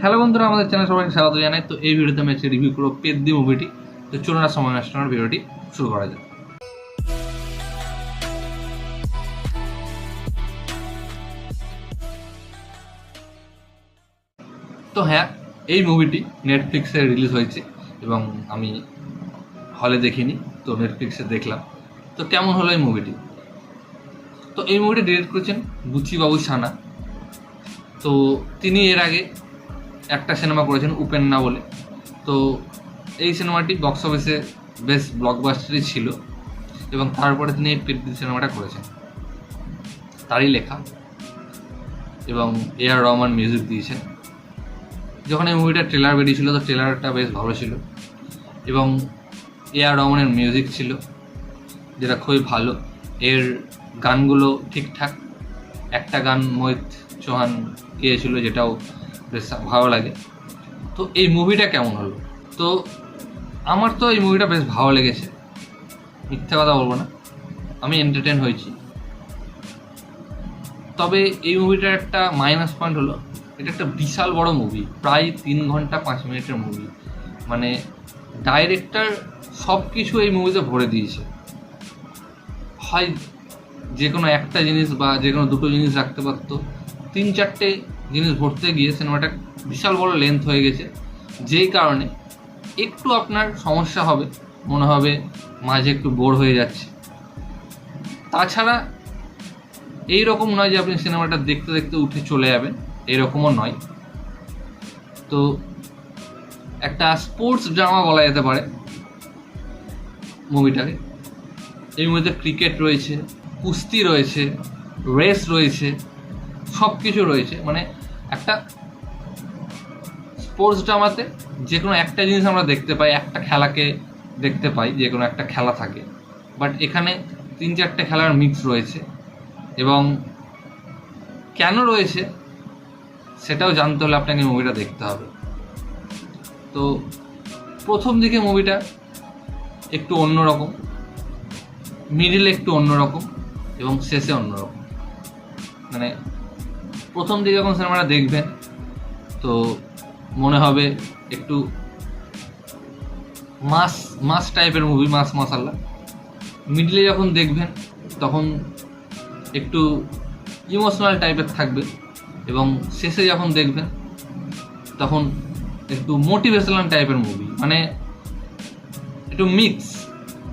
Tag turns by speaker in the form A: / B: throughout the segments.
A: Hello বন্ধুরা, আমাদের channel সবাইকে স্বাগত জানাই। তো এই ভিডিওতে আমি আজকে রিভিউ করবো পেদ্দি মুভিটি। তো চলুন আর সময় নষ্ট না ভিডিওটি শুরু করা যাক। তো হ্যাঁ, এই মুভিটি নেটফ্লিক্সে রিলিজ হয়েছে এবং আমি হলে দেখিনি, তো নেটফ্লিক্সে দেখলাম। তো কেমন হলো এই মুভিটি? তো এই মুভিটি ডিরেক্ট করেছেন বুচিবাবু সানা। তো তিনি এর আগে একটা সিনেমা করেছেন উপেন্না বলে। তো এই সিনেমাটি বক্স অফিসে বেশ ব্লকবাস্টারই ছিল এবং তারপরে তিনি এই পেদ্দি সিনেমাটা করেছেন, তারই লেখা এবং A.R. রহমান মিউজিক দিয়েছেন। যখন এই মুভিটার ট্রেলার বেরিয়েছিল তো ট্রেলারটা বেশ ভালো ছিল এবং A.R. রহমানের মিউজিক ছিল যেটা খুবই ভালো। এর গানগুলো ঠিকঠাক, একটা গান মোহিত চৌহান গিয়েছিল যেটাও বেশ ভালো লাগে। তো এই মুভিটা কেমন হলো? তো আমার তো এই মুভিটা বেশ ভালো লেগেছে, মিথ্যা কথা বলবো না, আমি এন্টারটেন হয়েছি। তবে এই মুভিটার একটা মাইনাস পয়েন্ট হলো, এটা একটা বিশাল বড় মুভি, প্রায় 3 ঘন্টা 5 মিনিটের মুভি। মানে ডাইরেক্টর সব কিছু এই মুভিতে ভরে দিয়েছে। হয় যে কোনো একটা জিনিস বা যে কোনো দুটো জিনিস রাখতে পারতো, 3-4টে জিনিস ভরতে গিয়ে সিনেমাটা বিশাল বড় লেন্থ হয়ে গেছে, যেই কারণে একটু আপনার সমস্যা হবে, মনে হবে মাঝে একটু বোর হয়ে যাচ্ছে। তাছাড়া এই রকম নয় যে আপনি সিনেমাটা দেখতে দেখতে উঠে চলে যাবেন, এরকমও নয়। তো একটা স্পোর্টস ড্রামা বলা যেতে পারে মুভিটাকে। এই মুভিতে ক্রিকেট রয়েছে, কুস্তি রয়েছে, রেস রয়েছে, সব কিছু রয়েছে। মানে একটা স্পোর্টস ড্রামাতে যে কোনো একটা জিনিস আমরা দেখতে পাই, একটা খেলাকে দেখতে পাই, যে কোনো একটা খেলা থাকে, বাট এখানে 3-4টে খেলার মিক্স রয়েছে এবং কেন রয়েছে সেটাও জানতে হলে আপনাকে মুভিটা দেখতে হবে। তো প্রথম দিকে মুভিটা একটু অন্যরকম, মিডিলে একটু অন্যরকম এবং শেষে অন্যরকম। মানে প্রথম দিকে যখন সিনেমাটা দেখবেন তো মনে হবে একটু মাস টাইপের মুভি, মাস মশালা। মিডলে যখন দেখবেন তখন একটু ইমোশনাল টাইপের থাকবে এবং শেষে যখন দেখবেন তখন একটু মোটিভেশনাল টাইপের মুভি, মানে একটু মিক্স।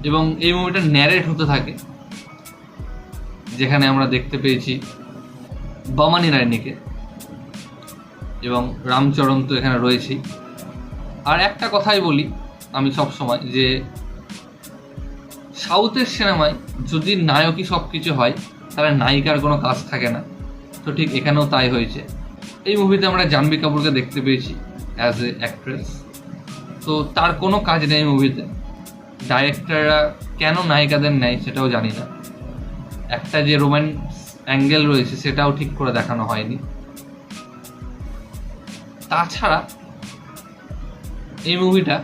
A: এবং এই মুভিটা ন্যারেট হতে থাকে, যেখানে আমরা দেখতে পেয়েছি বামানি রায়নিকে এবং রামচরণ তো এখানে রয়েছেই। আর একটা কথাই বলি আমি সব সময়, যে সাউথের সিনেমায় যদি নায়কই সব কিছু হয় তাহলে নায়িকার কোনো কাজ থাকে না। তো ঠিক এখানেও তাই হয়েছে। এই মুভিতে আমরা জাহ্নবী কাপুরকে দেখতে পেয়েছি অ্যাজ এ অ্যাক্ট্রেস। তো তার কোনো কাজ নেই মুভিতে। ডাইরেক্টররা কেন নায়িকাদের নেয় সেটাও জানি না। একটা যে রোম্যান্স অ্যাঙ্গেল রয়েছে সেটাও ঠিক করে দেখানো হয়নি। তাছাড়া এই মুভিটা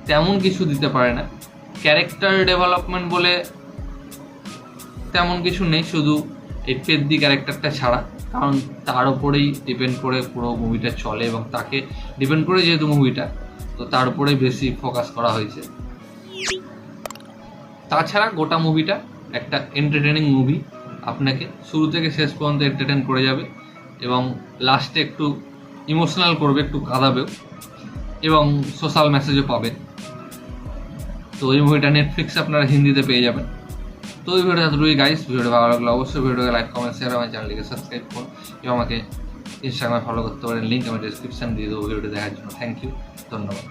A: তেমন কিছু দিতে পারে না। ক্যারেক্টার ডেভেলপমেন্ট বলে তেমন কিছু নেই, শুধু এই পেদ্দি ক্যারেক্টারটা ছাড়া, কারণ তার উপরেই ডিপেন্ড করে পুরো মুভিটা চলে এবং তাকে ডিপেন্ড করে যেহেতু মুভিটা, তো তার উপরেই বেশি ফোকাস করা হয়েছে। তাছাড়া গোটা মুভিটা একটা এন্টারটেনিং মুভি, আপনাকে শুরু থেকে শেষ পর্যন্ত এন্টারটেন করে যাবে এবং লাস্টে একটু ইমোশনাল করবে, একটু কাঁদাবেও এবং সোশ্যাল মেসেজও পাবেন। তো এই মুভিটা নেটফ্লিক্সে আপনারা হিন্দিতে পেয়ে যাবেন। তো এই ভিডিওটা এতটুকুই গাইস। ভিডিওটা ভালো লাগলে অবশ্যই ভিডিওকে লাইক, কমেন্ট, শেয়ার, আমার চ্যানেলটিকে সাবস্ক্রাইব করুন এবং আমাকে ইনস্টাগ্রামে ফলো করতে পারেন, লিঙ্ক আমি ডিসক্রিপশন দিয়ে দেবো ভিডিওটা দেখার জন্য। থ্যাংক ইউ, ধন্যবাদ।